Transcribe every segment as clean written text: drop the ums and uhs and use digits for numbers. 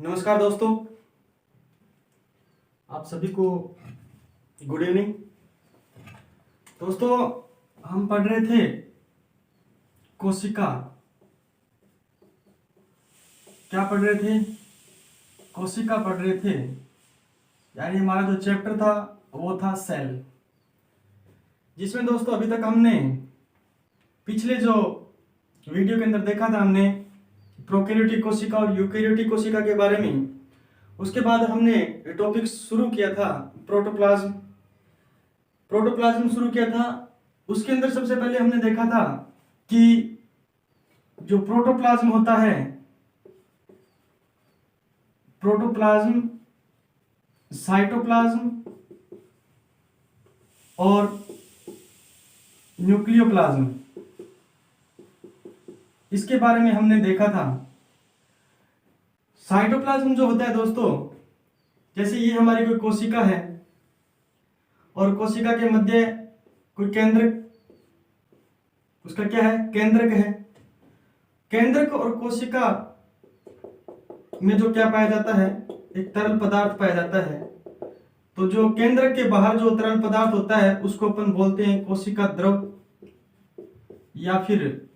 नमस्कार दोस्तों, आप सभी को गुड इवनिंग। दोस्तों, हम पढ़ रहे थे कोशिका। क्या पढ़ रहे थे? कोशिका पढ़ रहे थे। यानी हमारा जो चैप्टर था वो था सेल, जिसमें दोस्तों अभी तक हमने पिछले जो वीडियो के अंदर देखा था हमने प्रोकैरियोटिक कोशिका और यूकैरियोटिक कोशिका के बारे में। उसके बाद हमने टॉपिक शुरू किया था प्रोटोप्लाज्म शुरू किया था। उसके अंदर सबसे पहले हमने देखा था कि जो प्रोटोप्लाज्म होता है, प्रोटोप्लाज्म, साइटोप्लाज्म और न्यूक्लियोप्लाज्म, इसके बारे में हमने देखा था। साइटोप्लाज्म जो होता है दोस्तों, जैसे ये हमारी कोई कोशिका है और कोशिका के मध्य कोई केंद्रक, उसका क्या है? केंद्रक है। केंद्रक और कोशिका में जो क्या पाया जाता है? एक तरल पदार्थ पाया जाता है। तो जो केंद्रक के बाहर जो तरल पदार्थ होता है उसको अपन बोलते हैं कोशिका द्रव, या फिर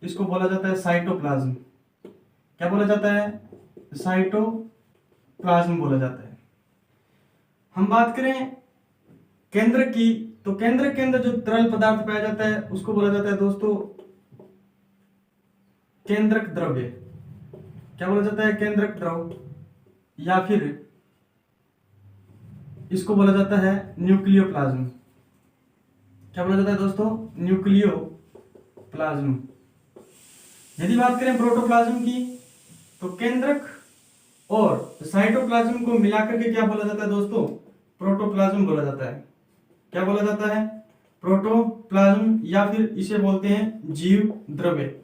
इसको बोला जाता है साइटोप्लाज्म। क्या बोला जाता है? साइटोप्लाज्म बोला जाता है। हम बात करें केंद्रक की, तो केंद्रक के अंदर जो तरल पदार्थ पाया जाता है उसको बोला जाता है दोस्तों केंद्रक द्रव्य। क्या बोला जाता है? केंद्रक द्रव, या फिर इसको बोला जाता है न्यूक्लियोप्लाज्म। क्या बोला जाता है दोस्तों? न्यूक्लियोप्लाज्म। यदि बात करें प्रोटोप्लाज्म की, तो केंद्रक और साइटोप्लाज्म को मिलाकर के क्या बोला जाता है दोस्तों? प्रोटोप्लाज्म बोला जाता है। क्या बोला जाता है? प्रोटोप्लाज्म, या फिर इसे बोलते हैं जीव द्रव्य।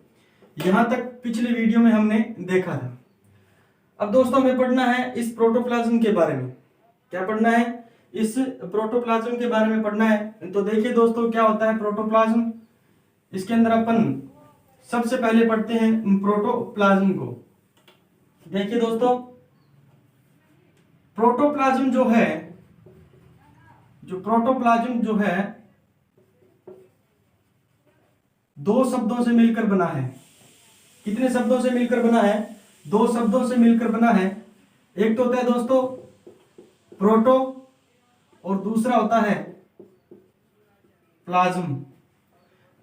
यहां तक पिछले वीडियो में हमने देखा था। अब दोस्तों हमें पढ़ना है इस प्रोटोप्लाज्म के बारे में। क्या पढ़ना है? इस प्रोटोप्लाज्म के बारे में पढ़ना है। तो देखिए दोस्तों, क्या होता है प्रोटोप्लाज्म। इसके अंदर अपन सबसे पहले पढ़ते हैं प्रोटोप्लाज्म को। देखिए दोस्तों, प्रोटोप्लाज्म जो है, प्रोटोप्लाज्म जो है दो शब्दों से मिलकर बना है। कितने शब्दों से मिलकर बना है? दो शब्दों से मिलकर बना है। एक तो होता है दोस्तों प्रोटो और दूसरा होता है प्लाज्म।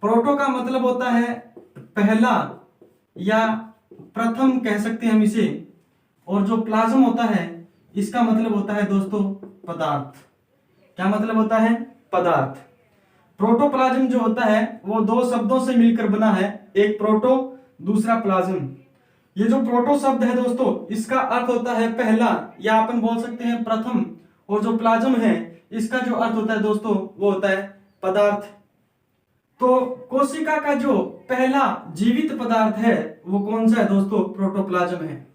प्रोटो का मतलब होता है पहला या प्रथम कह सकते हैं हम इसे, और जो प्लाज्म होता है इसका मतलब होता है दोस्तों पदार्थ। क्या मतलब होता है? पदार्थ। प्रोटोप्लाज्म जो होता है वो दो शब्दों से मिलकर बना है, एक प्रोटो, दूसरा प्लाज्म। ये जो प्रोटो शब्द है दोस्तों, इसका अर्थ होता है पहला, या अपन बोल सकते हैं प्रथम, और जो प्लाज्म है इसका जो अर्थ होता है दोस्तों वो होता है पदार्थ। तो कोशिका का जो पहला जीवित पदार्थ है वो कौन सा है दोस्तों? प्रोटोप्लाज्म है।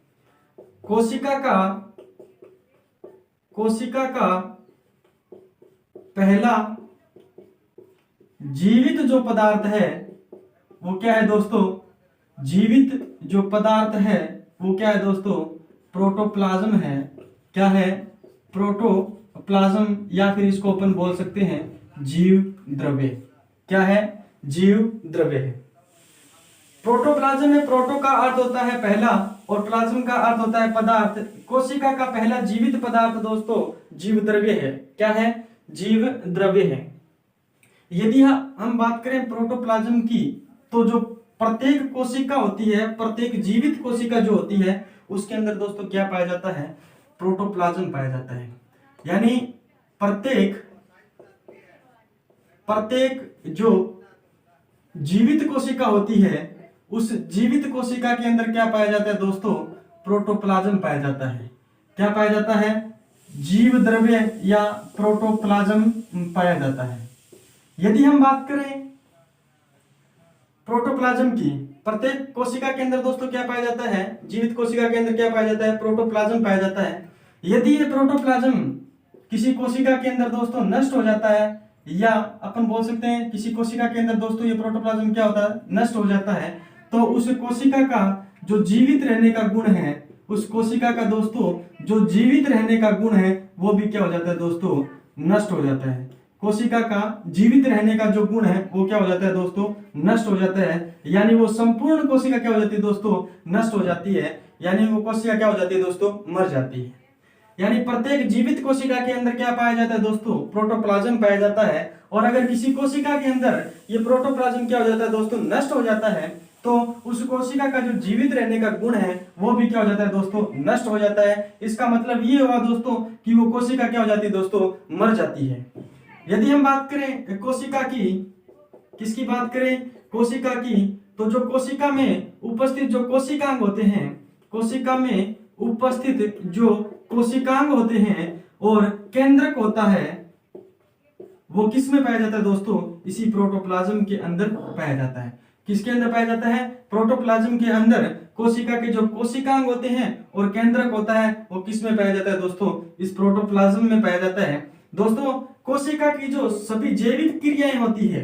कोशिका का पहला जीवित जो पदार्थ है वो क्या है दोस्तों? जीवित जो पदार्थ है वो क्या है दोस्तों? प्रोटोप्लाज्म है। क्या है? प्रोटोप्लाज्म, या फिर इसको अपन बोल सकते हैं जीव द्रव्य। क्या है? जीव द्रव्य है। प्रोटोप्लाज्म में प्रोटो का अर्थ होता है पहला और प्लाज्म का अर्थ होता है पदार्थ। कोशिका का पहला जीवित पदार्थ दोस्तों जीव द्रव्य है। क्या है? जीव द्रव्य है। यदि हम बात करें प्रोटोप्लाज्म की, तो जो प्रत्येक कोशिका होती है, प्रत्येक जीवित कोशिका जो होती है उसके अंदर दोस्तों क्या पाया जाता है? प्रोटोप्लाज्म पाया जाता है। यानी प्रत्येक जो जीवित कोशिका होती है उस जीवित कोशिका के अंदर क्या पाया जाता है दोस्तों? प्रोटोप्लाज्म पाया जाता है। क्या पाया जाता है? जीव द्रव्य या प्रोटोप्लाज्म पाया जाता है। यदि हम बात करें प्रोटोप्लाज्म की, प्रत्येक कोशिका के अंदर दोस्तों क्या पाया जाता है? जीवित कोशिका के अंदर क्या पाया जाता है? प्रोटोप्लाज्म पाया जाता है। यदि ये प्रोटोप्लाज्म किसी कोशिका के अंदर दोस्तों नष्ट हो जाता है, या अपन बोल सकते हैं किसी कोशिका के अंदर दोस्तों ये प्रोटोप्लाज्म क्या होता है? नष्ट हो जाता है, तो उस कोशिका का जो जीवित रहने का गुण है उस कोशिका का दोस्तों जो जीवित रहने का गुण है वो भी क्या हो जाता है दोस्तों, नष्ट हो जाता है। कोशिका का जीवित रहने का जो गुण है वो क्या हो जाता है दोस्तों, नष्ट हो जाता है। यानी वो संपूर्ण कोशिका क्या हो जाती है दोस्तों, नष्ट हो जाती है। यानी वो कोशिका क्या हो जाती है दोस्तों, मर जाती है। यानी प्रत्येक जीवित कोशिका के अंदर क्या पाया जाता है दोस्तों, प्रोटोप्लाज्म पाया जाता है। और अगर किसी कोशिका के अंदर ये प्रोटोप्लाज्म क्या हो जाता है दोस्तों, नष्ट हो जाता है, तो उस कोशिका का जो जीवित रहने का गुण है वो भी क्या हो जाता है दोस्तों, नष्ट हो जाता है। इसका मतलब ये हुआ दोस्तों कि वो कोशिका क्या हो जाती है दोस्तों, मर जाती है। यदि हम बात करें कोशिका की, किसकी बात करें, कोशिका की, तो जो कोशिका में उपस्थित जो कोशिकांग होते हैं, कोशिका में उपस्थित जो कोशिकांग होते हैं और केंद्रक होता है, वो किस में पाया जाता है दोस्तों, इसी प्रोटोप्लाज्म के अंदर पाया जाता है। किसके अंदर पाया जाता है, प्रोटोप्लाज्म के अंदर कोशिका के जो कोशिकांग होते हैं और केंद्रक होता है वो किस में पाया जाता है दोस्तों, इस प्रोटोप्लाज्म में पाया जाता है। दोस्तों कोशिका की जो सभी जैविक क्रियाएं होती है,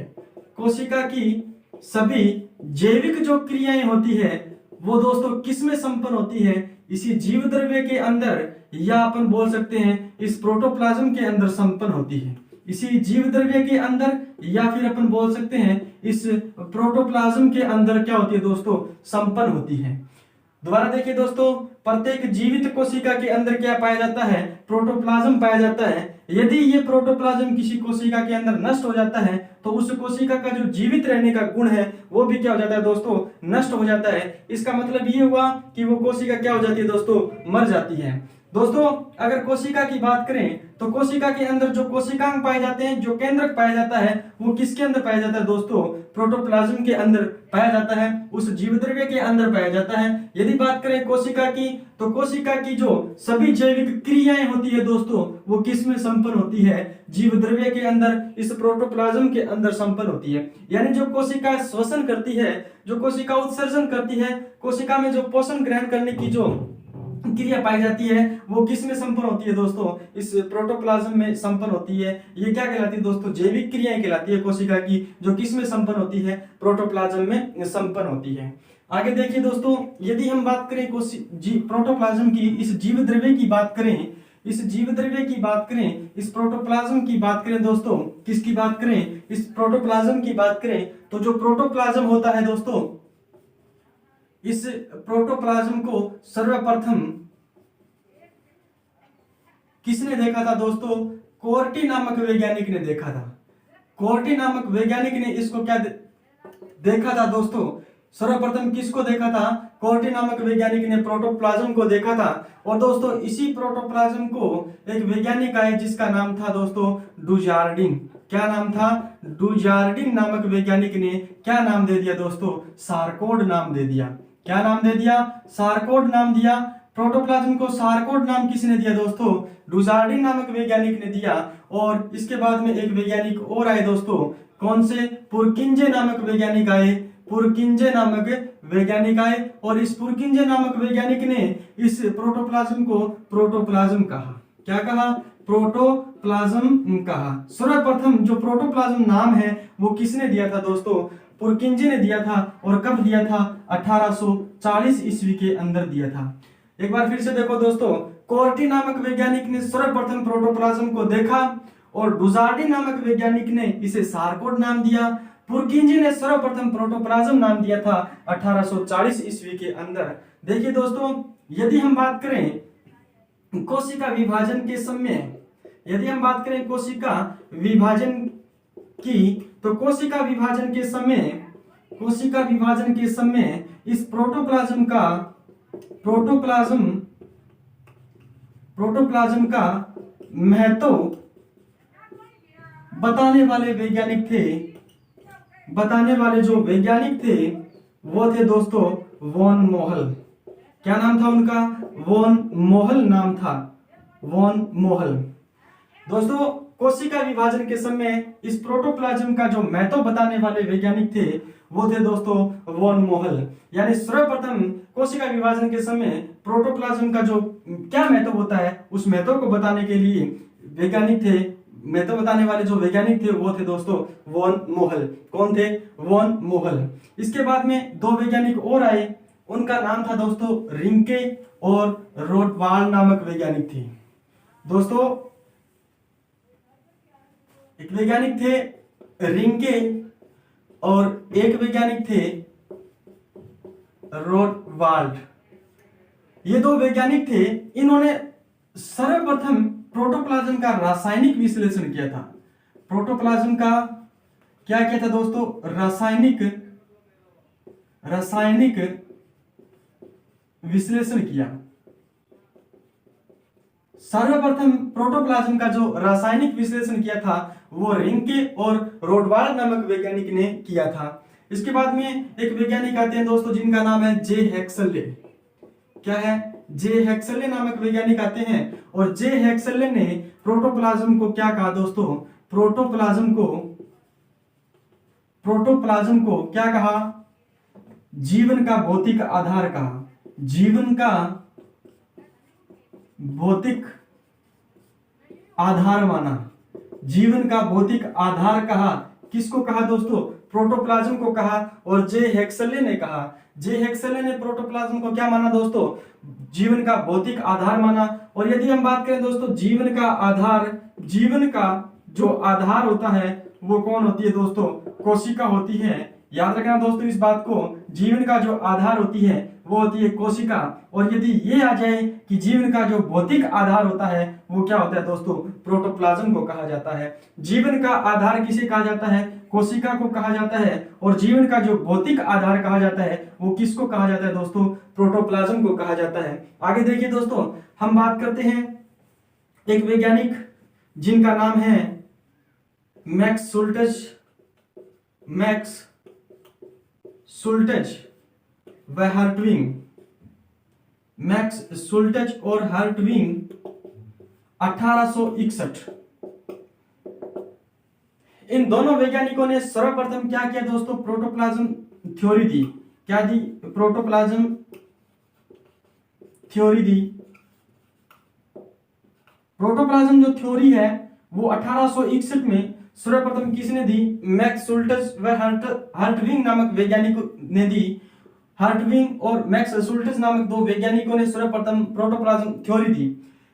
कोशिका की सभी जैविक जो क्रियाएं होती है वो दोस्तों किस में संपन्न होती है, इसी जीव द्रव्य के अंदर, या अपन बोल सकते हैं इस प्रोटोप्लाज्म के अंदर संपन्न होती है। इसी जीव द्रव्य के अंदर, या फिर अपन बोल सकते हैं इस प्रोटोप्लाज्म के अंदर क्या होती है दोस्तों, संपन्न होती है। दोबारा देखिए दोस्तों, प्रत्येक जीवित कोशिका के अंदर क्या पाया जाता है, प्रोटोप्लाज्म पाया जाता है। यदि ये प्रोटोप्लाज्म किसी कोशिका के अंदर नष्ट हो जाता है तो उस कोशिका का जो जीवित रहने का गुण है वो भी क्या हो जाता है दोस्तों, नष्ट हो जाता है। इसका मतलब ये हुआ कि वो कोशिका क्या हो जाती है दोस्तों, मर जाती है। दोस्तों अगर कोशिका की बात करें तो कोशिका के अंदर जो कोशिकांग पाए जाते हैं, जो केंद्रक पाया जाता है, वो किसके अंदर पाया जाता है दोस्तों, प्रोटोप्लाज्म के अंदर पाया जाता है, उस जीवद्रव्य के अंदर पाया जाता है। यदि बात करें कोशिका की, तो कोशिका की जो सभी जैविक क्रियाएं होती है दोस्तों वो किस में संपन्न होती है, जीवद्रव्य के अंदर, इस प्रोटोप्लाज्म के अंदर संपन्न होती है। यानी जो कोशिका श्वसन करती है, जो कोशिका उत्सर्जन करती है, कोशिका में जो पोषण ग्रहण करने की जो क्रिया पाई जाती है वो किस में संपन्न होती है दोस्तों, इस प्रोटोप्लाज्म में संपन्न होती है। ये क्या कहलाती है दोस्तों, जैविक क्रियाएं कहलाती है कोशिका की, जो किस में संपन्न होती है, प्रोटोप्लाज्म में संपन्न होती है। आगे देखिए दोस्तों, यदि हम बात करें प्रोटोप्लाज्म की, इस जीव द्रव्य की बात करें, इस जीव द्रव्य की बात करें, इस प्रोटोप्लाज्म की बात करें दोस्तों, किसकी बात करें, इस प्रोटोप्लाज्म की बात करें, तो जो प्रोटोप्लाज्म होता है दोस्तों, इस प्रोटोप्लाज्म को सर्वप्रथम किसने देखा था दोस्तों, कोर्टी नामक वैज्ञानिक ने देखा था। कोर्टी नामक वैज्ञानिक ने इसको क्या देखा था दोस्तों, सर्वप्रथम किसको देखा था, कोर्टी नामक वैज्ञानिक ने प्रोटोप्लाज्म को देखा था। और दोस्तों इसी प्रोटोप्लाज्म को एक वैज्ञानिक आए जिसका नाम था दोस्तों डुजार्डिन। क्या नाम था, डुजार्डिन नामक वैज्ञानिक ने क्या नाम दे दिया दोस्तों, सारकोड नाम दे दिया। क्या नाम दे दिया, सारकोड नाम दिया। प्रोटोप्लाज्म को सारकोड नाम किसने दिया दोस्तों, डुजार्डिन नामक वैज्ञानिक ने दिया। और इसके बाद में एक वैज्ञानिक और आए दोस्तों, कौन से, पुरकिंजे नामक वैज्ञानिक आए, पुरकिंजे नामक वैज्ञानिक आए। और इस पुरकिंजे नामक वैज्ञानिक ने इस प्रोटोप्लाज्म को प्रोटोप्लाज्म कहा। क्या कहा, प्रोटोप्लाज्म कहा। सर्वप्रथम जो प्रोटोप्लाज्म नाम है वो किसने दिया था दोस्तों, पुरकिंजे ने दिया था। और कब दिया था, 1840 ईस्वी के अंदर दिया था। एक बार फिर से देखो दोस्तों, कोर्टी नामक वैज्ञानिक ने सर्वप्रथम प्रोटोप्लाज्म को देखा और डुजार्डिन नामक वैज्ञानिक ने इसे सारकोड नाम दिया। पुरकिंजे ने सर्वप्रथम प्रोटोप्लाज्म नाम दिया था 1840 ईस्वी के अंदर। देखिए दोस्तों, यदि हम बात करें कोशिका विभाजन के समय, यदि हम बात करें कोशिका विभाजन की, तो कोशिका विभाजन के समय, कोशिका विभाजन के समय इस प्रोटोप्लाज्म का महत्व बताने वाले वैज्ञानिक थे, बताने वाले जो वैज्ञानिक थे वो थे दोस्तों वॉन मोहल। क्या नाम था उनका, वॉन मोहल नाम था, वॉन मोहल। दोस्तों कोशिका विभाजन के समय इस प्रोटोप्लाज्म का जो महत्व बताने वाले वैज्ञानिक थे वो थे दोस्तों वॉन मोहल। यानी सर्वप्रथम कोशिका विभाजन के समय प्रोटोप्लाज्म का जो क्या महत्व होता है उस महत्व को बताने के लिए वैज्ञानिक थे, महत्व बताने वाले जो वैज्ञानिक थे वो थे दोस्तों वॉन मोहल। कौन थे, वॉन मोहल। इसके बाद में दो वैज्ञानिक और आए उनका नाम था दोस्तों रिंके और रोटवाल नामक वैज्ञानिक थे। दोस्तों एक वैज्ञानिक थे रिंके और एक वैज्ञानिक थे रोटवाल्ड। ये दो वैज्ञानिक थे, इन्होंने सर्वप्रथम प्रोटोप्लाज्म का रासायनिक विश्लेषण किया था। प्रोटोप्लाज्म का क्या किया था दोस्तों? रासायनिक विश्लेषण किया। सर्वप्रथम प्रोटोप्लाज्म का जो रासायनिक विश्लेषण किया था वो रिंके और रोटवाल्ड नामक वैज्ञानिक ने किया था। इसके बाद में एक वैज्ञानिक आते हैं दोस्तों जिनका नाम है जे हेक्सले। क्या है? जे हेक्सले नामक वैज्ञानिक आते हैं और जे हेक्सले ने प्रोटोप्लाज्म को क्या कहा दोस्तों? प्रोटोप्लाज्म को क्या कहा? जीवन का भौतिक आधार कहा। जीवन का भौतिक आधार माना। जीवन का भौतिक आधार कहा। किसको कहा दोस्तों? प्रोटोप्लाज्म को कहा। और जे हेक्सले ने कहा, जे हेक्सले ने प्रोटोप्लाज्म को क्या माना दोस्तों? जीवन का भौतिक आधार माना। और यदि हम बात करें दोस्तों जीवन का आधार, जीवन का जो आधार होता है वो कौन होती है दोस्तों? कोशिका होती है। याद रखना दोस्तों इस बात को, जीवन का जो आधार होती है वो होती है कोशिका। और यदि ये आ जाए कि जीवन का जो भौतिक आधार होता है वो क्या होता है दोस्तों? प्रोटोप्लाज्म को कहा जाता है। जीवन का आधार किसे कहा जाता है? कोशिका को कहा जाता है। और जीवन का जो भौतिक आधार कहा जाता है वो किसको कहा जाता है दोस्तों? प्रोटोप्लाज्म को कहा जाता है। आगे देखिए दोस्तों, हम बात करते हैं एक वैज्ञानिक जिनका नाम है मैक्स सुल्टज व हर्टविंग। मैक्स सुल्टज और हर्टविंग 1861। इन दोनों वैज्ञानिकों ने सर्वप्रथम क्या किया दोस्तों? प्रोटोप्लाज्म थ्योरी दी। क्या दी? प्रोटोप्लाज्म थ्योरी दी। प्रोटोप्लाज्म जो थ्योरी है वो 1861 में सर्वप्रथम किसने दी? मैक्स सुल्टज व हर्टविंग नामक वैज्ञानिक ने दी। हर्टविंग और मैक्स सुल्टज नामक दो वैज्ञानिकों ने सर्वप्रथम प्रोटोप्लाज्म थ्योरी दी।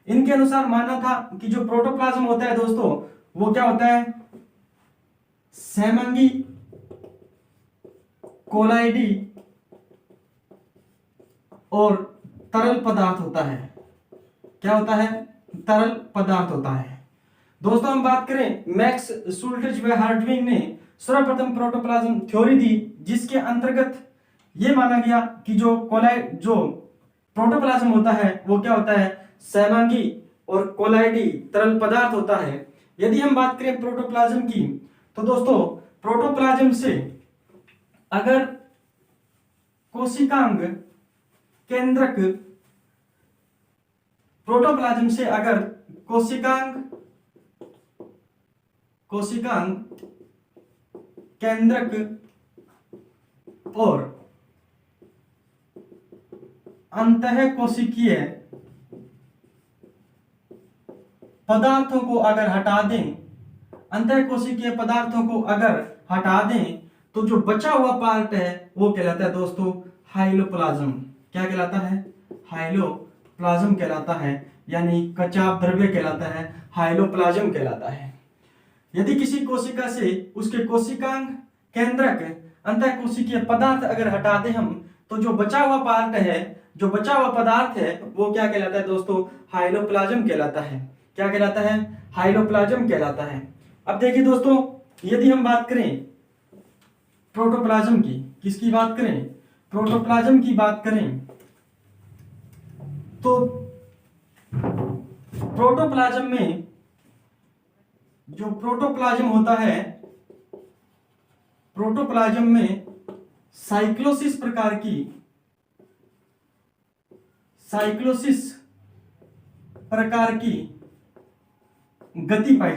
इनके अनुसार मानना था कि जो प्रोटोप्लाज्म होता है दोस्तों वो क्या होता है? सैमांगी कोलाइडी और तरल पदार्थ होता है। क्या होता है? तरल पदार्थ होता है। दोस्तों हम बात करें मैक्स सुल्टज व हर्टविंग ने सर्वप्रथम प्रोटोप्लाज्म थ्योरी दी जिसके अंतर्गत यह माना गया कि जो प्रोटोप्लाज्म होता है वो क्या होता है? सैमांगी और कोलाइडी तरल पदार्थ होता है। यदि हम बात करें प्रोटोप्लाज्म की तो दोस्तों प्रोटोप्लाज्म से अगर कोशिकांग केंद्रक, प्रोटोप्लाज्म से अगर कोशिकांग केंद्रक और अंतःकोशिकीय पदार्थों को अगर हटा दें, अंतःकोशिकीय पदार्थों को अगर हटा दें तो जो बचा हुआ पार्ट है वो कहलाता है दोस्तों हाइलोप्लाज्म। क्या कहलाता है? हाइलोप्लाज्म कहलाता है, यानी कचाप द्रव्य कहलाता है, हाइलोप्लाज्म कहलाता है। यदि किसी कोशिका से उसके कोशिकांग केंद्रक अंतःकोशिकीय पदार्थ अगर हटा दें हम तो जो बचा हुआ पार्ट है, जो बचा हुआ पदार्थ है वो क्या कहलाता है दोस्तों? हाइलोप्लाज्म कहलाता है। क्या कहलाता है? हाइलोप्लाज्म कहलाता है। अब देखिए दोस्तों, यदि हम बात करें प्रोटोप्लाज्म की, किसकी बात करें? प्रोटोप्लाज्म की बात करें तो प्रोटोप्लाज्म में जो प्रोटोप्लाज्म होता है, प्रोटोप्लाज्म में साइक्लोसिस प्रकार की गति पाई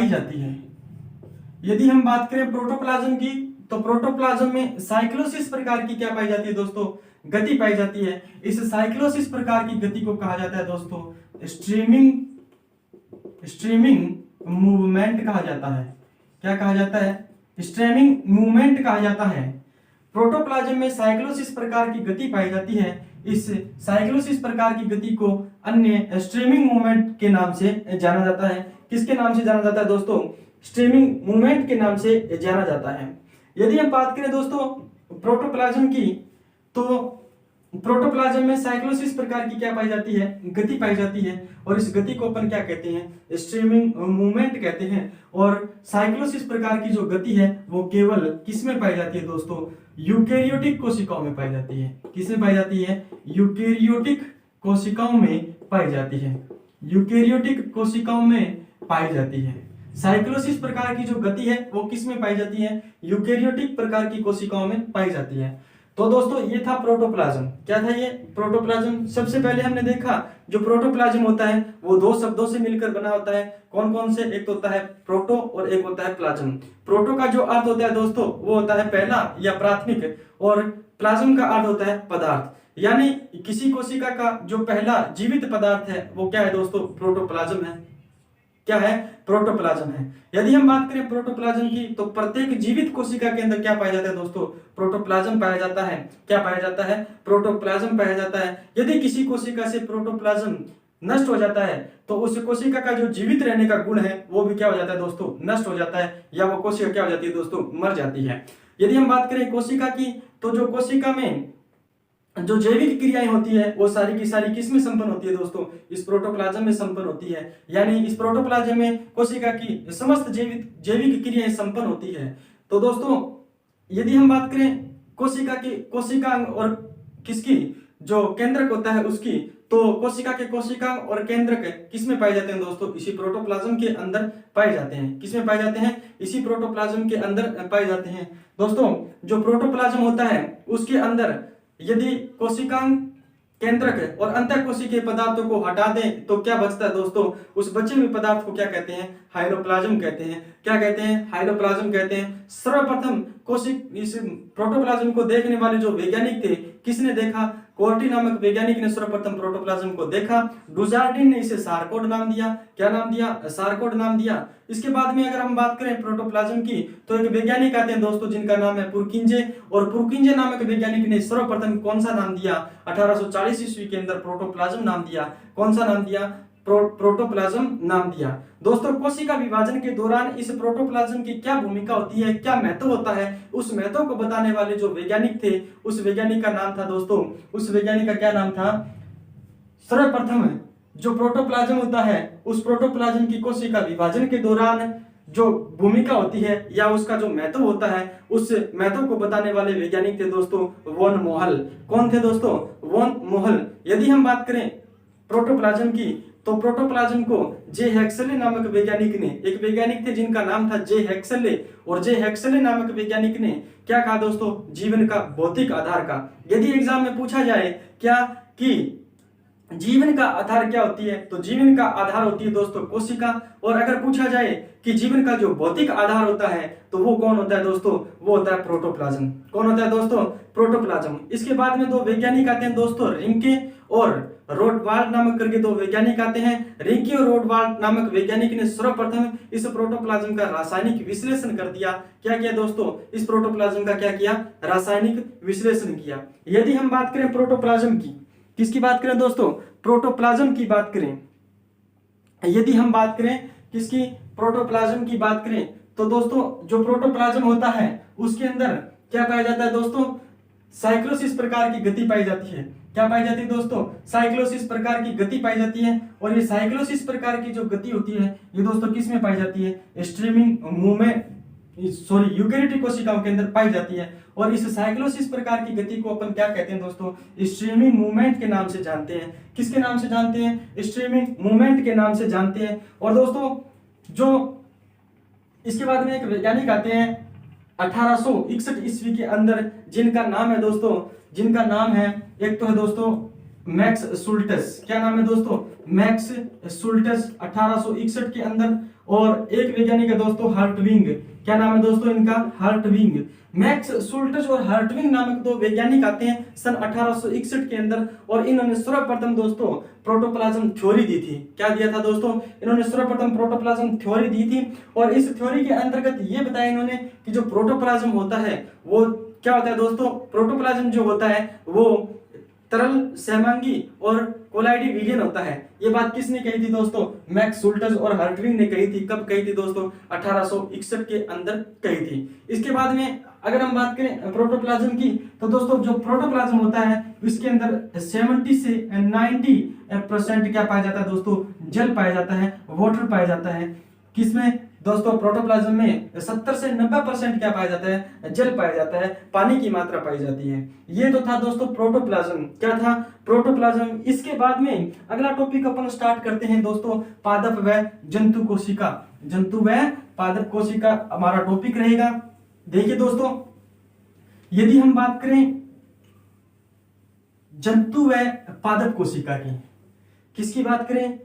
जाती है। यदि हम बात करें प्रोटोप्लाज्म की तो प्रोटोप्लाज्म में साइक्लोसिस प्रकार की क्या पाई जाती है दोस्तों? गति पाई जाती है। इस साइक्लोसिस प्रकार की गति को कहा जाता है दोस्तों स्ट्रीमिंग मूवमेंट कहा जाता है। क्या कहा जाता है? स्ट्रीमिंग मूवमेंट कहा जाता है। प्रोटोप्लाज्म में साइक्लोसिस प्रकार की गति पाई जाती है। इस साइक्लोसिस प्रकार की गति को अन्य स्ट्रीमिंग मूवमेंट के नाम से जाना जाता है। किसके नाम से जाना जाता है दोस्तों? स्ट्रीमिंग मूवमेंट के नाम से जाना जाता है। यदि हम बात करें दोस्तों प्रोटोप्लाज्म की, तो प्रोटोप्लाज्म में साइक्लोसिस प्रकार की क्या पाई जाती है? गति पाई जाती है। और इस गति को अपन क्या कहते हैं? स्ट्रीमिंग मूवमेंट कहते हैं। और साइक्लोसिस प्रकार की जो गति है वो केवल किसमें पाई जाती है दोस्तों? यूकेरियोटिक कोशिकाओं में पाई जाती है। किसमें पाई जाती है? यूकेरियोटिक कोशिकाओं में पाई जाती है। यूकेरियोटिक कोशिकाओं में पाई जाती है। साइक्लोसिस प्रकार की जो गति है वो किसमें पाई जाती है? यूकेरियोटिक प्रकार की कोशिकाओं में पाई जाती है। तो दोस्तों ये था प्रोटोप्लाज्म। क्या था ये? प्रोटोप्लाज्म। सबसे पहले हमने देखा जो प्रोटोप्लाज्म होता है वो दो शब्दों से मिलकर बना होता है। कौन कौन से? एक तो होता है प्रोटो और एक होता है प्लाज्म। प्रोटो का जो अर्थ होता है दोस्तों वो होता है पहला या प्राथमिक, और प्लाज्म का अर्थ होता है पदार्थ। यानी किसी कोशिका का जो पहला जीवित पदार्थ है वो क्या है दोस्तों? प्रोटोप्लाज्म है। क्या है? प्रोटोप्लाज्म है। यदि हम बात करें प्रोटोप्लाज्म की, तो प्रत्येक जीवित कोशिका के अंदर क्या पाया जाता है दोस्तों? प्रोटोप्लाज्म पाया जाता है। क्या पाया जाता है? प्रोटोप्लाज्म पाया जाता है। यदि किसी कोशिका से प्रोटोप्लाज्म नष्ट हो जाता है तो उस कोशिका का जो जीवित रहने का गुण है वो भी क्या हो जाता है दोस्तों? नष्ट हो जाता है, या वो कोशिका क्या हो जाती है दोस्तों? मर जाती है। यदि हम बात करें कोशिका की, तो जो कोशिका में जो जैविक क्रियाएं होती है वो सारी की सारी किस में संपन्न होती है दोस्तों? इस प्रोटोप्लाज्म में संपन्न होती है। यानी इस प्रोटोप्लाज्म में कोशिका की समस्त जैविक क्रियाएं संपन्न होती है। तो दोस्तों यदि हम बात करें कोशिकांग और किसकी, जो केंद्रक होता है उसकी, तो कोशिका के कोशिकांग और केंद्रक किस में पाए जाते हैं दोस्तों? इसी प्रोटोप्लाज्म के अंदर पाए जाते हैं। किस में पाए जाते हैं? इसी प्रोटोप्लाज्म के अंदर पाए जाते हैं। दोस्तों जो प्रोटोप्लाज्म होता है उसके अंदर यदि कोशिकांग, केंद्रक और अंतःकोशिकीय पदार्थों को हटा दें तो क्या बचता है दोस्तों? उस बचे हुए पदार्थ को क्या कहते हैं? हाइलोप्लाज्म कहते हैं। क्या कहते हैं? हाइलोप्लाज्म कहते हैं। सर्वप्रथम इस प्रोटोप्लाज्म को देखने वाले जो वैज्ञानिक थे, किसने देखा? कोर्टी नामक वैज्ञानिक ने सर्वप्रथम प्रोटोप्लाज्म को देखा। डुजार्डिन ने इसे सारकोड नाम दिया। क्या नाम दिया? सारकोड नाम दिया। इसके बाद में अगर हम बात करें प्रोटोप्लाज्म की, तो एक वैज्ञानिक आते हैं दोस्तों जिनका नाम है पुरकिंजे, और पुरकिंजे नामक वैज्ञानिक ने सर्वप्रथम कौन सा नाम दिया? 1840 ईस्वी के अंदर प्रोटोप्लाज्म नाम दिया। कौन सा नाम दिया? प्रोटोप्लाज्म नाम दिया। दोस्तों कोशिका विभाजन के दौरान इस प्रोटोप्लाज्म की क्या भूमिका होती है, क्या महत्व होता है, उस महत्व को बताने वाले जो वैज्ञानिक थे उस वैज्ञानिक का नाम था दोस्तों, उस वैज्ञानिक का क्या नाम था? सर्वप्रथम जो प्रोटोप्लाज्म होता है उस प्रोटोप्लाज्म की कोशिका विभाजन के दौरान जो भूमिका होती है या उसका जो महत्व होता है, उस महत्व को बताने वाले वैज्ञानिक थे दोस्तों वॉन मोहल। कौन थे दोस्तों? वॉन मोहल। यदि हम बात करें प्रोटोप्लाज्म की, तो प्रोटोप्लाज्म को जे हेक्सले नामक वैज्ञानिक ने, एक वैज्ञानिक थे जिनका नाम था जे हेक्सले, और जे हेक्सले नामक वैज्ञानिक ने क्या कहा दोस्तों? जीवन का भौतिक आधार का। यदि एग्जाम में पूछा जाए क्या कि जीवन का आधार क्या होती है, तो जीवन का आधार होती है दोस्तों कोशिका। और अगर पूछा जाए कि जीवन का जो भौतिक आधार होता है तो वो कौन होता है दोस्तों? वो होता है प्रोटोप्लाज्म। कौन होता है दोस्तों? प्रोटोप्लाज्म। इसके बाद में दो वैज्ञानिक आते हैं दोस्तों, रिंके और रोडवाल्ड नामक करके दो वैज्ञानिक आते हैं। रिंके और रोडवाल्ड नामक वैज्ञानिक ने सर्वप्रथम इस प्रोटोप्लाज्म का रासायनिक विश्लेषण कर दिया। क्या किया दोस्तों? इस प्रोटोप्लाज्म का क्या किया? रासायनिक विश्लेषण किया। यदि हम बात करें प्रोटोप्लाज्म की, किसकी बात करें दोस्तों? प्रोटोप्लाज्म की बात करें। यदि हम बात करें किसकी? प्रोटोप्लाज्म की बात करें, तो दोस्तों जो प्रोटोप्लाज्म होता है उसके अंदर क्या पाया जाता है दोस्तों? साइक्लोसिस प्रकार की गति पाई जाती है। क्या पाई जाती है दोस्तों? साइक्लोसिस प्रकार की गति पाई जाती है। और ये साइक्लोसिस प्रकार की जो गति होती है ये दोस्तों किस में पाई जाती है? स्ट्रीमिंग मूवमेंट, सॉरी यूकेरियोटिक कोशिकाओं के अंदर पाई जाती है। और इस साइक्लोसिस प्रकार की गति को अपन क्या कहते हैं दोस्तों? स्ट्रीमिंग मूवमेंट के नाम से जानते हैं। किसके नाम से जानते हैं? स्ट्रीमिंग मूवमेंट के नाम से जानते हैं। और दोस्तों जो इसके बाद में एक वैज्ञानिक आते हैं 1861 ईस्वी के अंदर, जिनका नाम है दोस्तों, जिनका नाम है, एक तो है दोस्तों मैक्स शुल्टस। क्या नाम है दोस्तों? मैक्स शुल्टस 1861 के अंदर। और एक वैज्ञानिक है दोस्तों हर्टविंग। क्या नाम है दोस्तों इनका? हर्टविंग। मैक्स शुल्टज और हर्टविंग नामक दो वैज्ञानिक आते हैं सन 1861 के अंदर, और इन्होंने सर्वप्रथम दोस्तों प्रोटोप्लाज्म थ्योरी दी थी। क्या दिया था दोस्तों? इन्होंने सर्वप्रथम प्रोटोप्लाज्म थ्योरी दी थी, और इस थ्योरी के अंतर्गत ये बताया इन्होंने कि जो प्रोटोप्लाज्म होता है वो क्या होता है दोस्तों? प्रोटोप्लाज्म जो होता है वो तरल, सहमांगी और कोलाइडी विलियन होता है। ये बात किसने कही थी दोस्तों? मैक्स शुल्टज और हर्टविंग ने कही थी। कब कही थी दोस्तों? 1861 के अंदर कही थी। इसके बाद में अगर हम बात करें प्रोटोप्लाज्म की, तो दोस्तों जो प्रोटोप्लाज्म होता है इसके अंदर 70 से 90% क्या पाया जाता है दोस्तों? जल पाया जाता है, वाटर पाया जाता है। किसमें दोस्तों? प्रोटोप्लाज्म में 70 से 90% क्या पाया जाता है? जल पाया जाता है, पानी की मात्रा पाई जाती है। ये तो था दोस्तों प्रोटोप्लाज्म। क्या था? प्रोटोप्लाज्म। इसके बाद में अगला टॉपिक अपन स्टार्ट करते हैं दोस्तों, पादप व जंतु कोशिका। जंतु व पादप कोशिका हमारा टॉपिक रहेगा। देखिए दोस्तों, यदि हम बात करें जंतु व पादप कोशिका की, किसकी बात करें?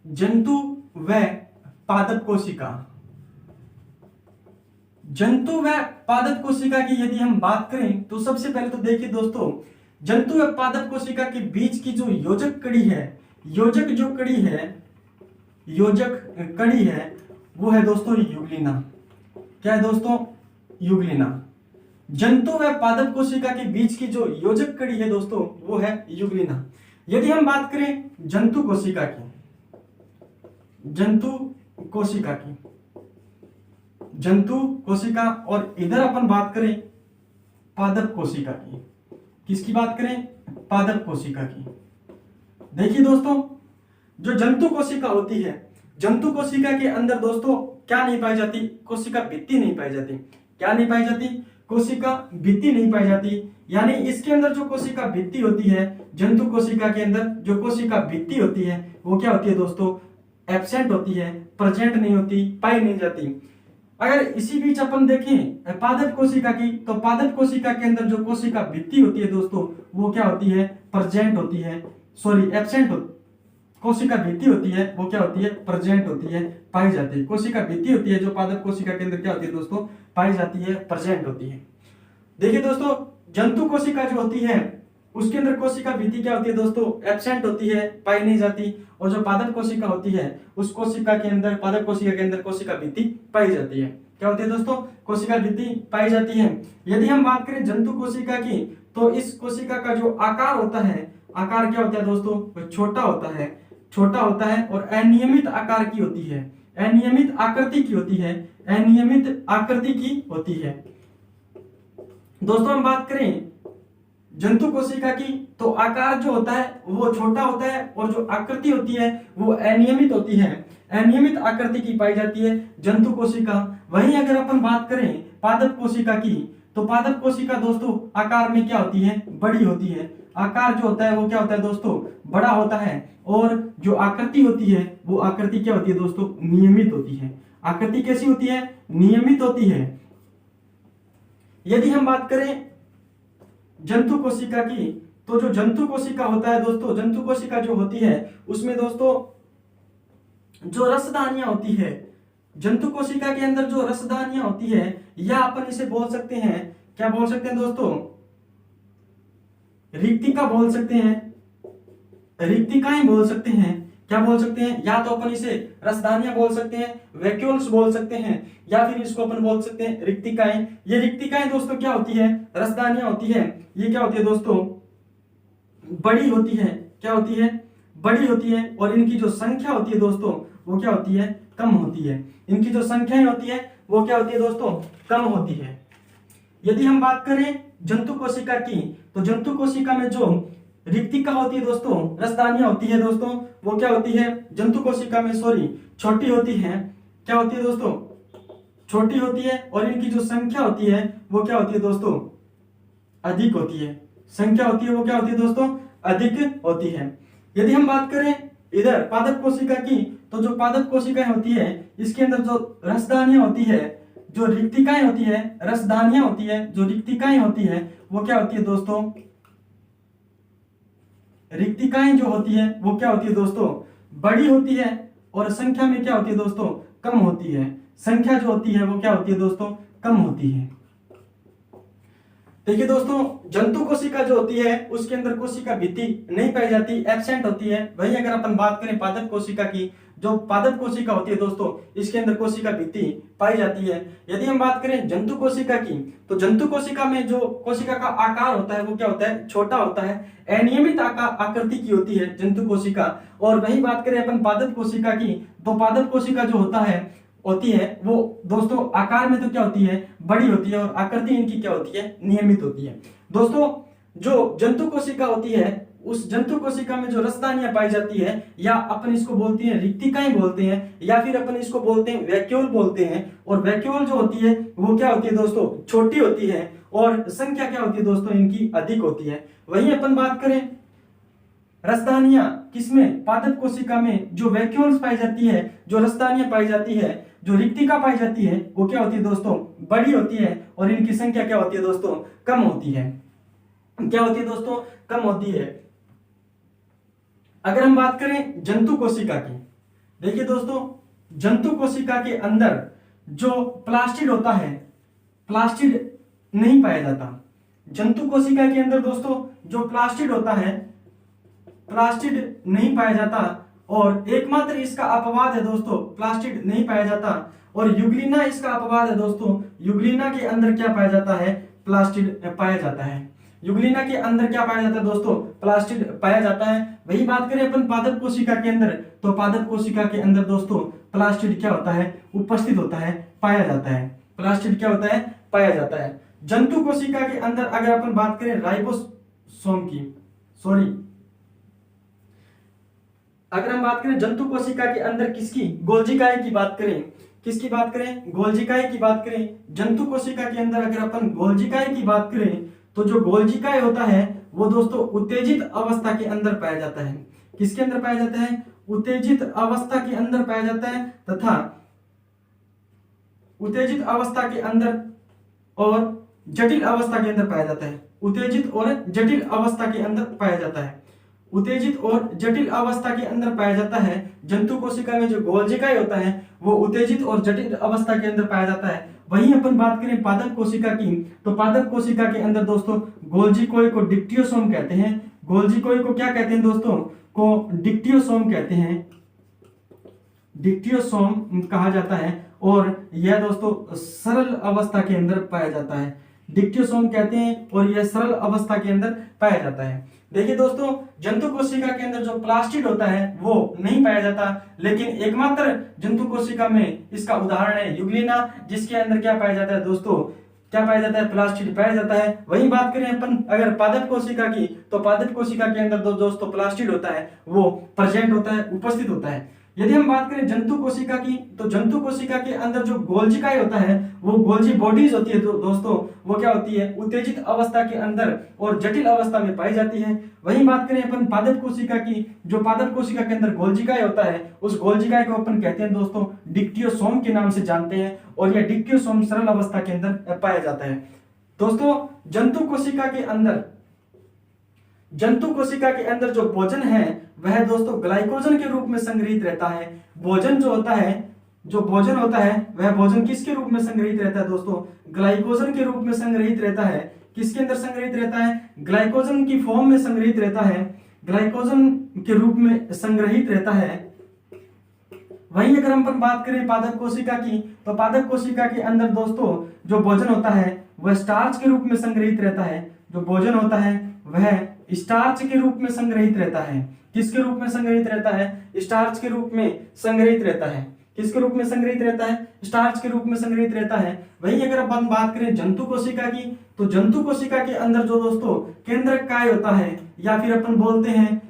जंतु व पादप कोशिका। जंतु व पादप कोशिका की यदि हम बात करें तो सबसे पहले तो देखिए दोस्तों, जंतु व पादप कोशिका के बीच की जो योजक कड़ी है, योजक कड़ी है वो है दोस्तों युग्लिना। क्या है दोस्तों? युग्लिना। जंतु व पादप कोशिका के बीच की जो योजक कड़ी है दोस्तों वो है युग्लिना। यदि हम बात करें जंतु कोशिका की, जंतु कोशिका और इधर अपन बात करें पादप कोशिका की। किसकी बात करें? पादप कोशिका की। देखिए दोस्तों, जो जंतु कोशिका होती है, जंतु कोशिका के अंदर दोस्तों क्या नहीं पाई जाती? कोशिका भित्ति नहीं पाई जाती। क्या नहीं पाई जाती? कोशिका भित्ति नहीं पाई जाती। यानी इसके अंदर जो कोशिका भित्ति होती है, जंतु कोशिका के अंदर जो कोशिका भित्ति होती है वो क्या होती है दोस्तों? एब्सेंट होती है, प्रेजेंट नहीं होती, पाई नहीं जाती। अगर इसी बीच अपन देखें पादप कोशिका की, तो पादप कोशिका के अंदर जो कोशिका भित्ति होती है दोस्तों वो क्या होती है? प्रेजेंट होती है, सॉरी एब्सेंट होती। कोशिका भित्ति होती है वो क्या होती है? प्रेजेंट होती है, पाई जाती है। कोशिका भित्ति होती है जो पादप कोशिका के अंदर क्या होती है दोस्तों? पाई जाती है, प्रेजेंट होती है। देखिए दोस्तों, जंतु कोशिका जो होती है उसके अंदर कोशिका भित्ति क्या होती है दोस्तों? एब्सेंट होती है, पाई नहीं जाती। और जो पादप कोशिका होती है उस कोशिका के अंदर, पादप कोशिका के अंदर कोशिका भित्ति पाई जाती है। क्या होती है दोस्तों? कोशिका भित्ति पाई जाती है। यदि हम बात करें जंतु कोशिका की, तो इस कोशिका का जो आकार होता है, आकार क्या होता है दोस्तों? छोटा होता है, छोटा होता है और अनियमित आकार की होती है, अनियमित आकृति की होती है, अनियमित आकृति की होती है। दोस्तों हम बात करें जंतु कोशिका की, तो आकार जो होता है वो छोटा होता है और जो आकृति होती है वो अनियमित होती है, अनियमित आकृति की पाई जाती है जंतु कोशिका। वहीं अगर अपन बात करें पादप कोशिका की, तो पादप कोशिका दोस्तों आकार में क्या होती है? बड़ी होती है। आकार जो होता है वो क्या होता है दोस्तों? बड़ा होता है। और जो आकृति होती है वो आकृति क्या होती है दोस्तों? नियमित होती है। आकृति कैसी होती है? नियमित होती है। यदि हम बात करें जंतु कोशिका की, तो जो जंतु कोशिका होता है दोस्तों, जंतु कोशिका जो होती है उसमें दोस्तों जो रसदानियां होती है, जंतु कोशिका के अंदर जो रसदानियां होती है, या अपन इसे बोल सकते हैं, क्या बोल सकते हैं दोस्तों? रिक्तिका बोल सकते हैं, रिक्तिकाएं बोल सकते हैं। क्या बोल सकते हैं? या तो अपन इसे रसदानियां बोल सकते हैं, वैक्यूल्स बोल सकते हैं, या फिर इसको अपन बोल सकते हैं रिक्तिकाएं। ये रिक्तिकाएं दोस्तों क्या होती है? रसदानियां होती है। ये क्या होती है दोस्तों? बड़ी होती है। क्या होती है? बड़ी होती है। और इनकी जो संख्या होती है दोस्तों वो क्या होती है? कम होती है। इनकी जो संख्याएं होती है वो क्या होती है दोस्तों? कम होती है। यदि हम बात करें जंतु कोशिका की, तो जंतु कोशिका में जो रिक्तिका होती है दोस्तों, रसदानियां होती है दोस्तों, वो क्या होती है? जंतु कोशिका में सॉरी छोटी होती है। क्या होती है दोस्तों? छोटी होती है। और इनकी जो संख्या होती है वो क्या होती है दोस्तों? अधिक होती है। संख्या होती है वो क्या होती है दोस्तों? अधिक होती है। यदि हम बात करें इधर पादप कोशिका की, तो जो पादप कोशिकाएं होती है इसके अंदर जो रसदानियां होती है, जो रिक्तिकाएं होती है, रसदानियां होती है, जो रिक्तिकाएं होती है वो क्या होती है दोस्तों? रिक्तिकाएं जो होती है वो क्या होती है दोस्तों, बड़ी होती है, और संख्या में क्या होती है दोस्तों, कम होती है। संख्या जो होती है वो क्या होती है दोस्तों, कम होती है। देखिए दोस्तों, जंतु कोशिका जो होती है उसके अंदर कोशिका भित्ति नहीं पाई जाती, एब्सेंट होती है। वहीं अगर अपन बात करें पादप कोशिका की, जो पादप कोशिका होती है दोस्तों, इसके अंदर कोशिका भित्ति पाई जाती है। यदि हम बात करें जंतु कोशिका की, तो जंतु कोशिका में जो कोशिका का आकार होता है वो क्या होता है, छोटा होता है, अनियमित आकृति की होती है जंतु कोशिका। और वहीं बात करें अपन पादप कोशिका की, तो पादप कोशिका जो होती है वो दोस्तों आकार में तो क्या होती है, बड़ी होती है, और आकृति इनकी क्या होती है, नियमित होती है। दोस्तों, जो जंतु कोशिका होती है उस जंतु कोशिका में जो रसदानियां पाई जाती है, या अपन इसको बोलते हैं रिक्तिकाएं बोलते हैं, या फिर अपन इसको बोलते हैं वैक्यूल बोलते हैं। और वैक्यूल जो होती है वो क्या होती है दोस्तों, छोटी होती है, और संख्या क्या होती है दोस्तों, इनकी अधिक होती है। वहीं अपन बात करें रसदानियां किसमें, पादप कोशिका में जो वैक्यूल्स पाई जाती है, जो रसदानियां पाई जाती है, जो रिक्तिका पाई जाती है, वो क्या होती है दोस्तों, बड़ी होती है, और इनकी संख्या क्या होती है दोस्तों, कम होती है। क्या होती है दोस्तों, कम होती है। अगर हम बात करें जंतु कोशिका की, देखिए दोस्तों, जंतु कोशिका के अंदर जो प्लास्टिड होता है, प्लास्टिड नहीं पाया जाता। जंतु कोशिका के अंदर दोस्तों जो प्लास्टिड होता है, प्लास्टिड नहीं पाया जाता, और एकमात्र इसका अपवाद है दोस्तों, प्लास्टिड नहीं पाया जाता। और युग्लिना इसका अपवाद है दोस्तों, युग्लिना के अंदर क्या पाया जाता है, प्लास्टिड पाया जाता है। युग्लिना के अंदर क्या पाया जाता है दोस्तों, प्लास्टिड पाया जाता है। वही बात करें अपन पादप कोशिका के अंदर, तो पादप कोशिका के अंदर दोस्तों प्लास्टिड क्या होता है, उपस्थित होता है, पाया जाता है। प्लास्टिड क्या होता है, पाया जाता है। जंतु कोशिका के अंदर अगर अपन बात करें राइबोसोम की, अगर हम बात करें जंतु कोशिका के अंदर किसकी, गोल्जिकाए की बात करें, किसकी बात करें, गोल्जिकाए की बात करें। जंतु कोशिका के अंदर अगर अपन गोल्जिकाए की बात करें, तो जो गोल्जिकाए होता है वो दोस्तों उत्तेजित अवस्था के अंदर पाया जाता है। किसके अंदर पाया जाता है, उत्तेजित अवस्था के अंदर पाया जाता है, तथा उत्तेजित अवस्था के अंदर और जटिल अवस्था के अंदर पाया जाता है। उत्तेजित और जटिल अवस्था के अंदर पाया जाता है। उत्तेजित और जटिल अवस्था के अंदर पाया जाता है। जंतु कोशिका में जो गोल्जिकाए होता है वो उत्तेजित और जटिल अवस्था के अंदर पाया जाता है। वहीं अपन बात करें पादप कोशिका की, तो पादप कोशिका के अंदर दोस्तों गोल्जिकोए को डिक्टियोसोम कहते हैं। गोल्जिकोए को क्या कहते हैं दोस्तों, को डिक्टियोसोम कहते हैं, डिक्टियोसोम कहा जाता है। और यह दोस्तों सरल अवस्था के अंदर पाया जाता है, डिक्टियोसोम कहते हैं, और यह सरल अवस्था के अंदर पाया जाता है। देखिए दोस्तों, जंतु कोशिका के अंदर जो प्लास्टिड होता है वो नहीं पाया जाता, लेकिन एकमात्र जंतु कोशिका में इसका उदाहरण है युग्लिना, जिसके अंदर क्या पाया जाता है दोस्तों, क्या पाया जाता है, प्लास्टिड पाया जाता है। वहीं बात करें अपन अगर पादप कोशिका की, तो पादप कोशिका के अंदर दोस्तों प्लास्टिड होता है, वो प्रेजेंट होता है, उपस्थित होता है। यदि हम बात करें जंतु कोशिका की, तो जंतु कोशिका के अंदर जो गोल्जिकाए होता है वो गोल्जी बॉडीज होती है दोस्तों, वो क्या होती है, उत्तेजित अवस्था के अंदर और जटिल अवस्था में पाई जाती है। वहीं बात करें अपन पादप कोशिका की, जो पादप कोशिका के अंदर गोल्जिकाए होता है उस गोल्जिकाए को अपन कहते हैं दोस्तों डिक्टियोसोम के नाम से जानते हैं, और यह डिक्टियोसोम सरल अवस्था के अंदर पाया जाता है। दोस्तों, जंतु कोशिका के अंदर, जंतु कोशिका के अंदर जो भोजन है वह दोस्तों ग्लाइकोजन के रूप में संग्रहित रहता है। भोजन जो होता है, जो भोजन होता है वह भोजन किसके रूप में संग्रहित रहता है दोस्तों, ग्लाइकोजन के रूप में संग्रहित रहता है। किसके अंदर संग्रहित रहता है, ग्लाइकोजन की फॉर्म में संग्रहित रहता है, ग्लाइकोजन के रूप में संग्रहित रहता है। वहीं अगर हम बात करें पादप कोशिका की, तो पादप कोशिका के अंदर दोस्तों जो भोजन होता है वह स्टार्च के रूप में संग्रहित रहता है। जो भोजन होता है वह स्टार्च के रूप में संग्रहित रहता है। किसके रूप में संग्रहित रहता है, स्टार्च के रूप में संग्रहित रहता है। किसके रूप में संग्रहित रहता है, स्टार्च के रूप में संग्रहित रहता है। वहीं अगर अपन बात करें जंतु कोशिका की, तो जंतु कोशिका के अंदर जो दोस्तों केंद्रक काय होता है, या फिर अपन बोलते हैं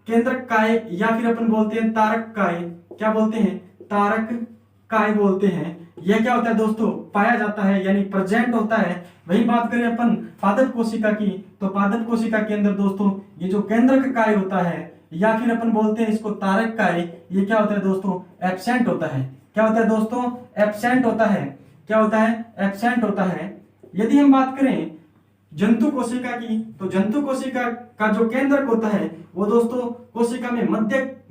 केंद्रक काय, या फिर अपन बोलते हैं तारक काय, क्या बोलते हैं, तारक काय बोलते हैं। यह क्या होता है दोस्तों, पाया जाता है, यानी प्रेजेंट होता है। वही बात करें अपन पादप कोशिका की, तो पादप कोशिका के अंदर दोस्तों ये जो केंद्रक काय होता है, या फिर अपन बोलते हैं इसको तारक काय, ये क्या होता है दोस्तों, एब्सेंट होता है। क्या होता है दोस्तों, एब्सेंट होता है। क्या होता है, एब्सेंट होता है। यदि हम बात करें जंतु कोशिका की, तो जंतु कोशिका का जो केंद्रक होता है वो दोस्तों कोशिका में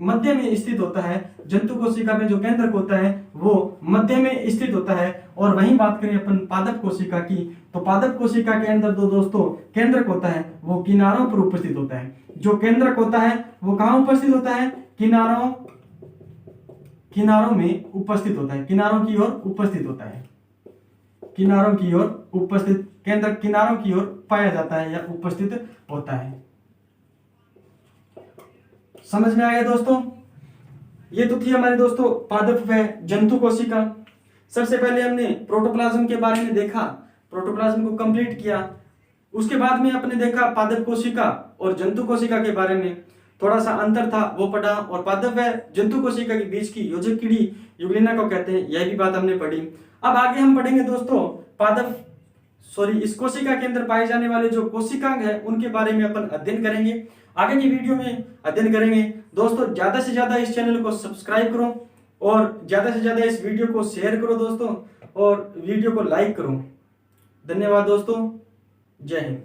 मध्य में स्थित होता है। जंतु कोशिका में जो केंद्रक होता है वो मध्य में स्थित होता है। और वहीं बात करें अपन पादप कोशिका की, तो पादप कोशिका के अंदर जो दोस्तों केंद्रक होता है वो किनारों पर उपस्थित होता है। जो केंद्रक होता है वो कहाँ उपस्थित होता है? किनारों में उपस्थित होता है, किनारों की ओर उपस्थित होता है, किनारों की ओर उपस्थित, केंद्रक किनारों की ओर पाया जाता है या उपस्थित होता है। समझ में आ गया दोस्तों? ये तो थी हमारे दोस्तों पादप व जंतु कोशिका। सबसे पहले हमने प्रोटोप्लाज्म के बारे में देखा, प्रोटोप्लाज्म को कंप्लीट किया। उसके बाद में अपने देखा पादप कोशिका और जंतु कोशिका के बारे में, थोड़ा सा अंतर था वो पढ़ा, और पादप व जंतु कोशिका के बीच की योजक कीड़ी यूग्लिना को कहते हैं, यह भी बात हमने पढ़ी। अब आगे हम पढ़ेंगे दोस्तों इस कोशिका के अंदर पाए जाने वाले जो कोशिकांग है उनके बारे में अपन अध्ययन करेंगे, आगे की वीडियो में अध्ययन करेंगे। दोस्तों ज्यादा से ज्यादा इस चैनल को सब्सक्राइब करो और ज्यादा से ज्यादा इस वीडियो को शेयर करो दोस्तों, और वीडियो को लाइक करो। धन्यवाद दोस्तों, जय हिंद।